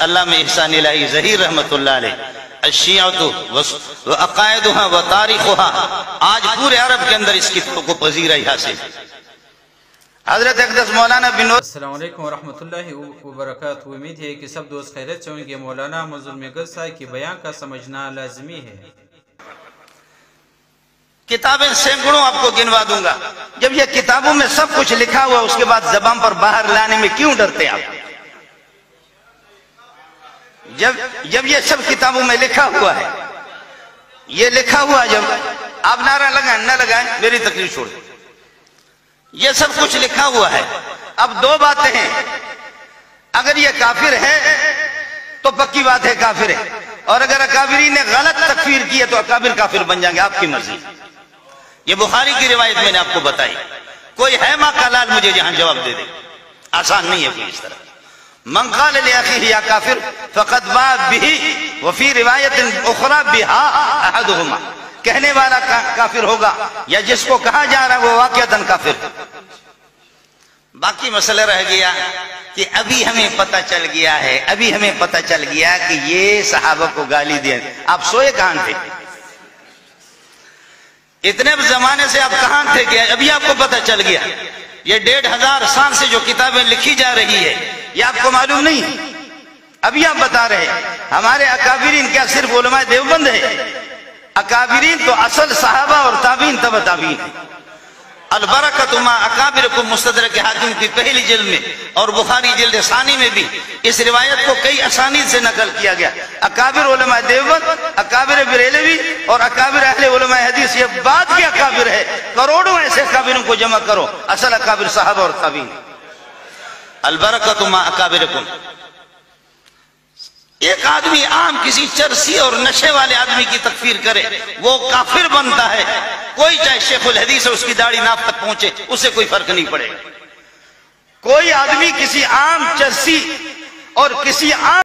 अल्लामा इहसान इलाही ज़हीर रहमतुल्लाह अलैह अश्शियअतु व अक़ाइदुहा व तारीख़ुहा, आज पूरे अरब के अंदर इस किताब को पज़ीराई हासिल। हज़रत अक़दस मौलाना बिन अस्सलामु अलैकुम वरहमतुल्लाहि वबरकातुहू। उम्मीद है कि सब दोस्त खैरियत से होंगे। मौलाना मज़लूम साहब की बयान का समझना लाज़मी है। किताबें सैकड़ों आपको गिनवा दूंगा। जब ये किताबों में सब कुछ लिखा हुआ, उसके बाद ज़बान पर बाहर लाने में क्यों डरते आप? जब ये सब किताबों में लिखा हुआ है, ये लिखा हुआ, जब आप नारा लगाएं न लगाएं मेरी तकलीफ छोड़, ये सब कुछ लिखा हुआ है। अब दो बातें हैं, अगर ये काफिर है तो पक्की बात है काफिर है, और अगर अकाबिरीन ने गलत तकफीर की है तो अकाबिर काफिर बन जाएंगे, आपकी मर्जी। ये बुखारी की रिवायत मैंने आपको बताई। कोई है मां का लाल मुझे जहां जवाब दे दे, आसान नहीं है कोई इस तरह। मन क़ाल li अख़ीही या काफिर फ़क़द बाअ बिही व फ़ी रिवायतिन उख़रा बिहा अहदुहुमा, कहने वाला काफिर होगा या जिसको कहा जा रहा है वो वाक़िअतन काफिर। बाकी मसला रह गया कि अभी हमें पता चल गया है, अभी हमें पता चल गया कि ये सहाबा को गाली दिए। आप सोए कहां थे? इतने जमाने से आप कहां थे कि अभी आपको पता चल गया? ये 1500 साल से जो किताबें लिखी जा रही है, ये आपको मालूम नहीं? अभी आप बता रहे हमारे अकाबिरीन क्या सिर्फ उलमा देवबंद है? अकाबिरीन तो असल सहाबा और ताबीन तब ताबीन है। अल-बरकतु मा अकाबिरकुम मुस्तदरक हाकिम की पहली जिल्द में और बुखारी जिल्द सानी में भी इस रिवायत को कई असानीद से नकल किया गया। अकाबिर उलमा देवबंद, अकाबिर बरेलवी और अकाबिर अहले उलमा हदीस, ये बाद के अकाबिर है। करोड़ों ऐसे अकाबिरों को जमा करो, असल अकाबिर सहाबा और ताबीन। अल-बरकतु मा अकाबिरकुम। एक आदमी आम किसी चरसी और नशे वाले आदमी की तकफीर करे, वो काफिर बनता है। कोई चाहे शेखुल हदीस है, उसकी दाढ़ी नाक तक पहुंचे, उससे कोई फर्क नहीं पड़ेगा। कोई आदमी किसी आम चरसी और किसी आम